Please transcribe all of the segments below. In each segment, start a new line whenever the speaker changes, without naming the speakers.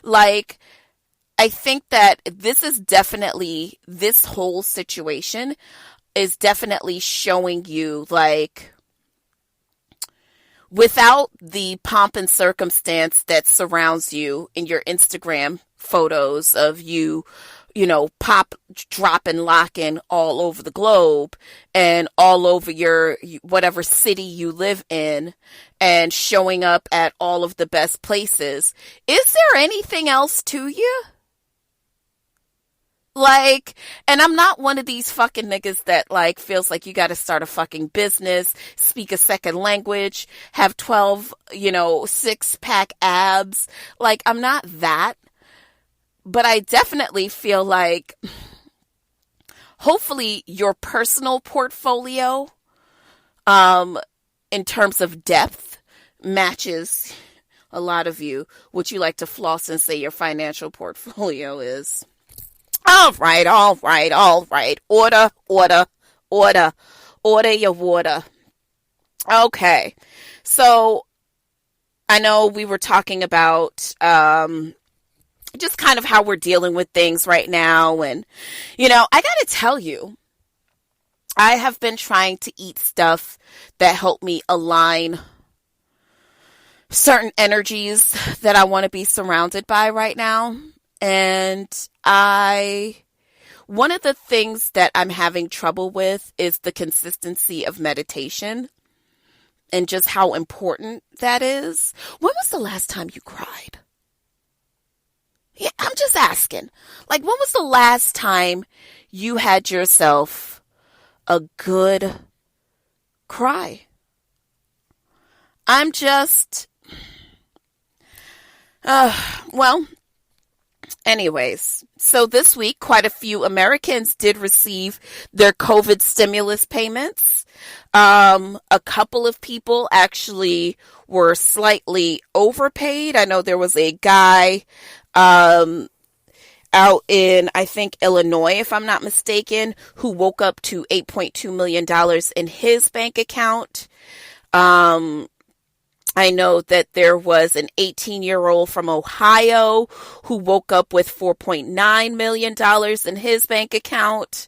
Like, I think that this whole situation is definitely showing you, like, without the pomp and circumstance that surrounds you in your Instagram photos of you, pop, dropping, locking all over the globe and all over your whatever city you live in and showing up at all of the best places. Is there anything else to you? Like, and I'm not one of these fucking niggas that like feels like you got to start a fucking business, speak a second language, have 12, six-pack abs. Like, I'm not that. But I definitely feel like hopefully your personal portfolio, in terms of depth, matches a lot of you. Would you like to floss and say your financial portfolio is? All right, all right, all right. Order, order, order. Order your water. Okay. So I know we were talking about just kind of how we're dealing with things right now. And, I got to tell you, I have been trying to eat stuff that help me align certain energies that I want to be surrounded by right now. And one of the things that I'm having trouble with is the consistency of meditation and just how important that is. When was the last time you cried? Yeah, I'm just asking. Like, when was the last time you had yourself a good cry? I'm just, well, anyways, so this week, quite a few Americans did receive their COVID stimulus payments. A couple of people actually were slightly overpaid. I know there was a guy out in, I think, Illinois, if I'm not mistaken, who woke up to $8.2 million in his bank account. I know that there was an 18-year-old from Ohio who woke up with $4.9 million in his bank account.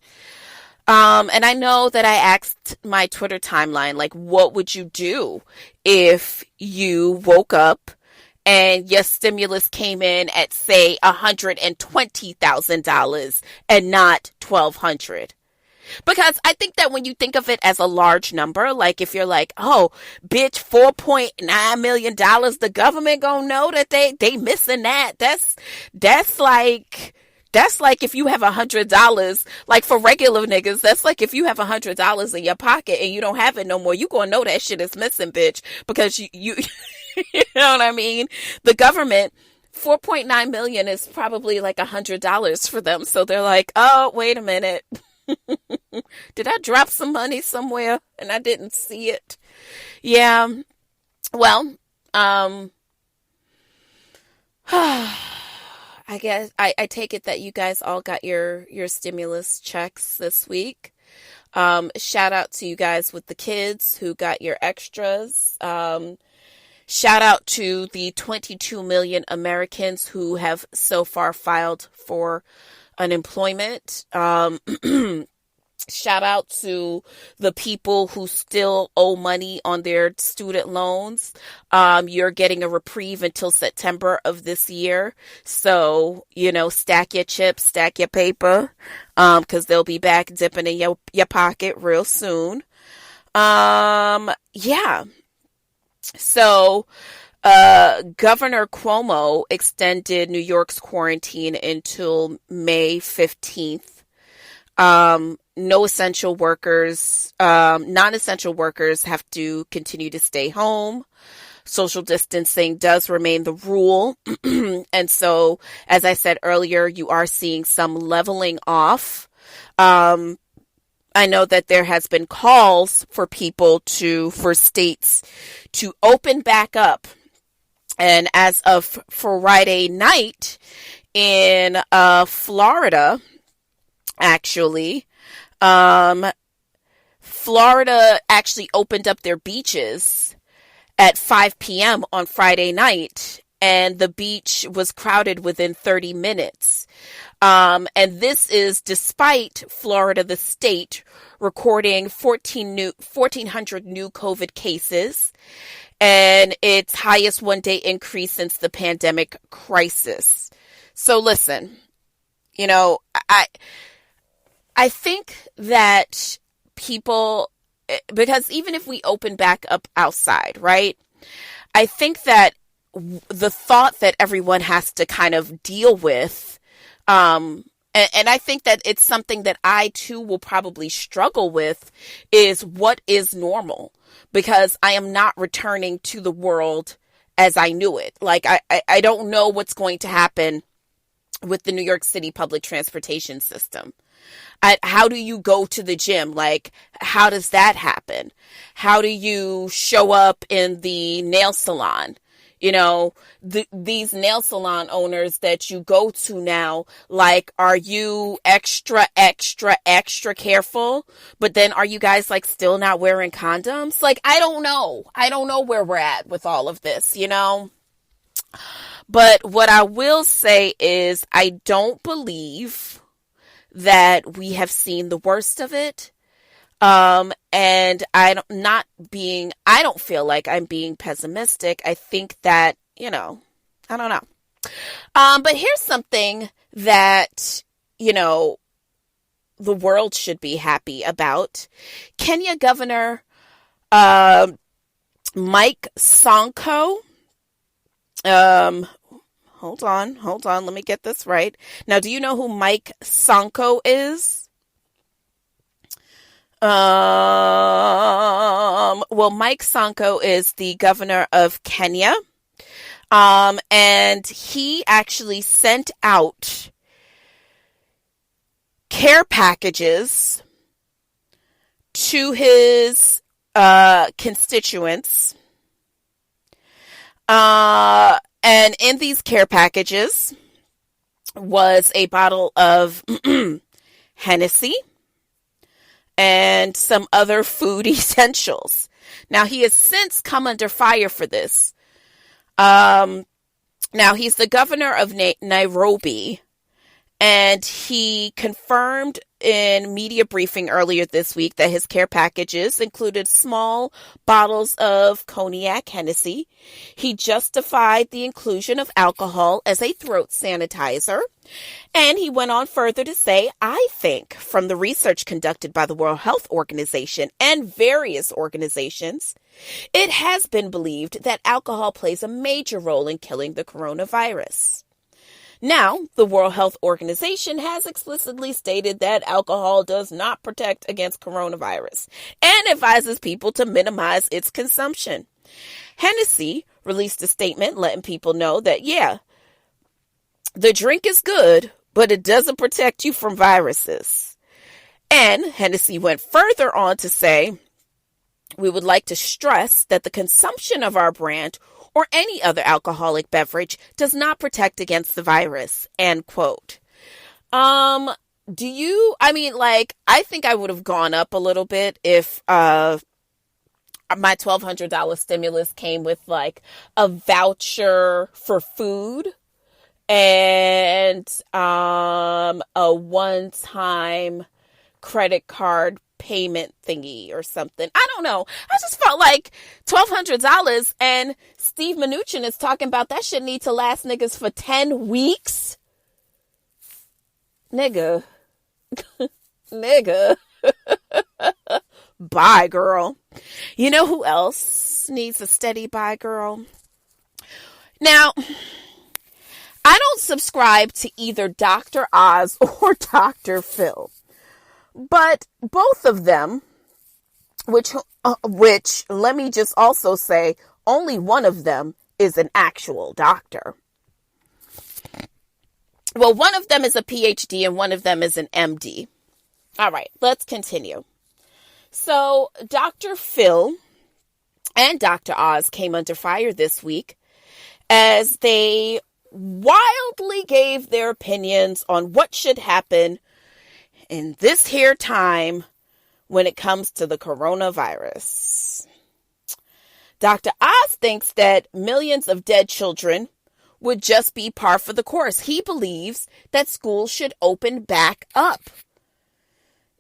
And I know that I asked my Twitter timeline, like, what would you do if you woke up and your stimulus came in at, say, $120,000 and not $1,200? Because I think that when you think of it as a large number, like if you're like, oh, bitch, $4.9 million, the government gonna know that they missing that. That's like if you have $100, like for regular niggas, that's like if you have $100 in your pocket and you don't have it no more, you gonna know that shit is missing, bitch, because you you know what I mean? The government, 4.9 million is probably like $100 for them. So they're like, oh, wait a minute. Did I drop some money somewhere and I didn't see it? Yeah. Well, I guess I take it that you guys all got your stimulus checks this week. Shout out to you guys with the kids who got your extras. Shout out to the 22 million Americans who have so far filed for unemployment. Shout out to the people who still owe money on their student loans. You're getting a reprieve until September of this year. So, stack your chips, stack your paper, cause they'll be back dipping in your pocket real soon. Yeah. So, Governor Cuomo extended New York's quarantine until May 15th. Non-essential workers have to continue to stay home. Social distancing does remain the rule. And so, as I said earlier, you are seeing some leveling off. I know that there has been calls for states to open back up. And as of Friday night in Florida, actually, Florida actually opened up their beaches at 5 p.m. on Friday night. and the beach was crowded within 30 minutes. And this is despite Florida, the state, recording 1,400 new COVID cases and its highest one-day increase since the pandemic crisis. So listen, I think that people, because even if we open back up outside, right? I think that the thought that everyone has to kind of deal with, and I think that it's something that I too will probably struggle with, is what is normal, because I am not returning to the world as I knew it. Like, I don't know what's going to happen with the New York City public transportation system. How do you go to the gym? Like, how does that happen? How do you show up in the nail salon? These nail salon owners that you go to now, like, are you extra careful? But then are you guys like still not wearing condoms? Like, I don't know. I don't know where we're at with all of this, But what I will say is I don't believe that we have seen the worst of it. And I don't feel like I'm being pessimistic. I think that, I don't know. But here's something that, the world should be happy about. Kenya Governor, Mike Sonko, hold on. Let me get this right. Now, do you know who Mike Sonko is? Well, Mike Sonko is the governor of Kenya. And he actually sent out care packages to his constituents. And in these care packages was a bottle of Hennessy and some other food essentials. Now, he has since come under fire for this. Now, he's the governor of Nairobi, and he confirmed in media briefing earlier this week that his care packages included small bottles of cognac Hennessy. He justified the inclusion of alcohol as a throat sanitizer. And he went on further to say, I think from the research conducted by the World Health Organization and various organizations, it has been believed that alcohol plays a major role in killing the coronavirus. Now, the World Health Organization has explicitly stated that alcohol does not protect against coronavirus and advises people to minimize its consumption. Hennessy released a statement letting people know that, the drink is good, but it doesn't protect you from viruses. And Hennessy went further on to say, we would like to stress that the consumption of our brand or any other alcoholic beverage does not protect against the virus, end quote. I think I would have gone up a little bit if my $1,200 stimulus came with like a voucher for food and a one-time credit card payment thingy or something. I don't know. I just felt like $1,200, and Steve Mnuchin is talking about that shit need to last niggas for 10 weeks. Nigga. Bye, girl. You know who else needs a steady bye, girl? Now, I don't subscribe to either Dr. Oz or Dr. Phil. But both of them, which let me just also say, only one of them is an actual doctor. Well, one of them is a PhD and one of them is an MD. All right, let's continue. So Dr. Phil and Dr. Oz came under fire this week as they wildly gave their opinions on what should happen in this here time when it comes to the coronavirus. Dr. Oz thinks that millions of dead children would just be par for the course. He believes that schools should open back up.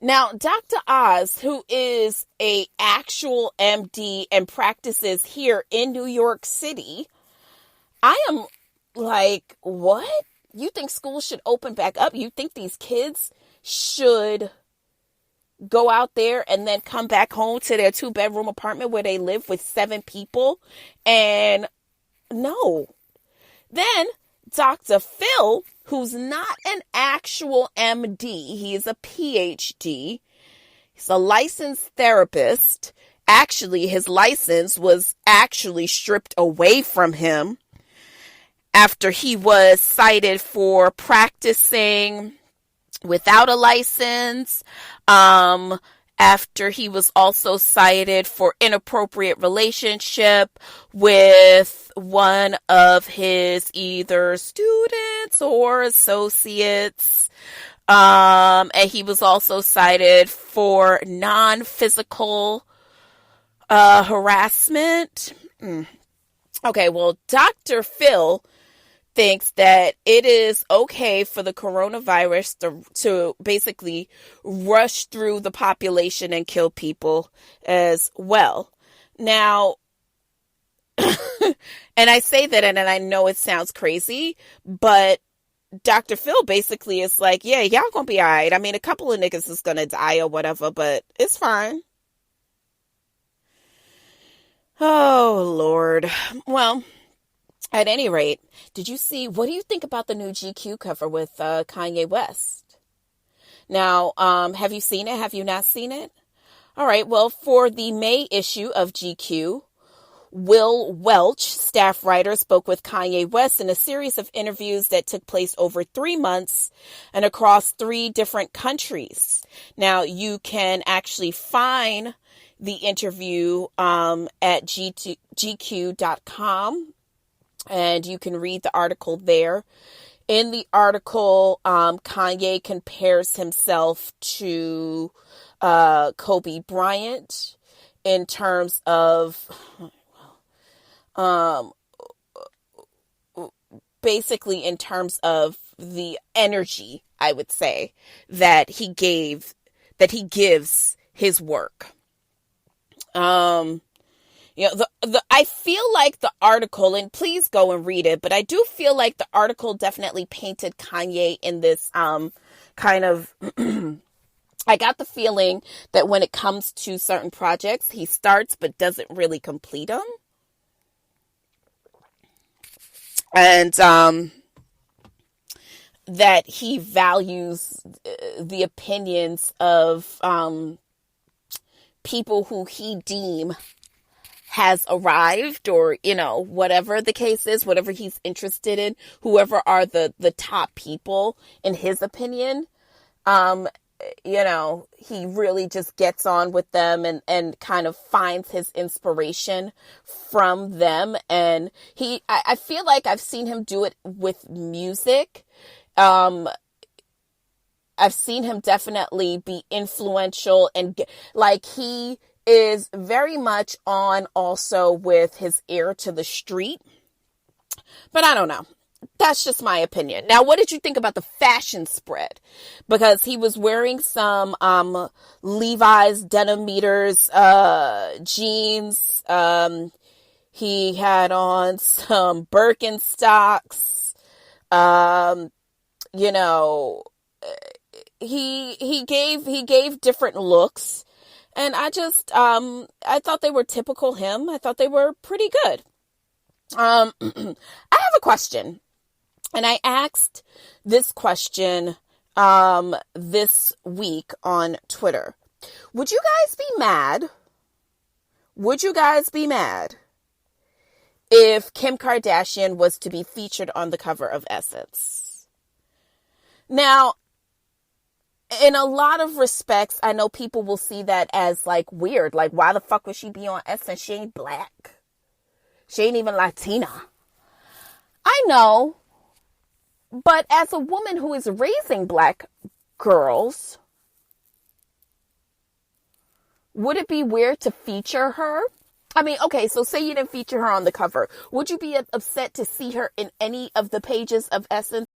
Now, Dr. Oz, who is a actual MD and practices here in New York City, I am like, what? You think schools should open back up? You think these kids should go out there and then come back home to their 2-bedroom apartment where they live with 7 people? And no. Then Dr. Phil, who's not an actual MD, he is a PhD. He's a licensed therapist. Actually, his license was actually stripped away from him after he was cited for practicing without a license, after he was also cited for inappropriate relationship with one of his either students or associates. And he was also cited for non-physical harassment. Okay, well, Dr. Phil thinks that it is okay for the coronavirus to basically rush through the population and kill people as well. Now, and I say that, and I know it sounds crazy, but Dr. Phil basically is like, yeah, y'all gonna be all right. I mean, a couple of niggas is gonna die or whatever, but it's fine. Oh, Lord. Well, at any rate, what do you think about the new GQ cover with Kanye West? Now, have you seen it? Have you not seen it? All right, well, for the May issue of GQ, Will Welch, staff writer, spoke with Kanye West in a series of interviews that took place over 3 months and across 3 different countries. Now, you can actually find the interview at GQ.com. And you can read the article there. In the article, Kanye compares himself to Kobe Bryant in terms of basically in terms of the energy, I would say, that he gives his work. I feel like the article, and please go and read it, but I do feel like the article definitely painted Kanye in this kind of, I got the feeling that when it comes to certain projects, he starts but doesn't really complete them. And that he values the opinions of people who he deem has arrived, or, whatever the case is, whatever he's interested in, whoever are the top people in his opinion, he really just gets on with them and kind of finds his inspiration from them. And I feel like I've seen him do it with music. I've seen him definitely be influential and he is very much on also with his ear to the street. But I don't know. That's just my opinion. Now, what did you think about the fashion spread? Because he was wearing some Levi's denim meters jeans. He had on some Birkenstocks. He gave different looks. And I just, I thought they were typical him. I thought they were pretty good. I have a question. And I asked this question, this week on Twitter. Would you guys be mad? Would you guys be mad if Kim Kardashian was to be featured on the cover of Essence? Now, in a lot of respects, I know people will see that as weird. Why the fuck would she be on Essence? She ain't black. She ain't even Latina. I know. But as a woman who is raising black girls, would it be weird to feature her I mean, okay, so say you didn't feature her on the cover. Would you be upset to see her in any of the pages of Essence?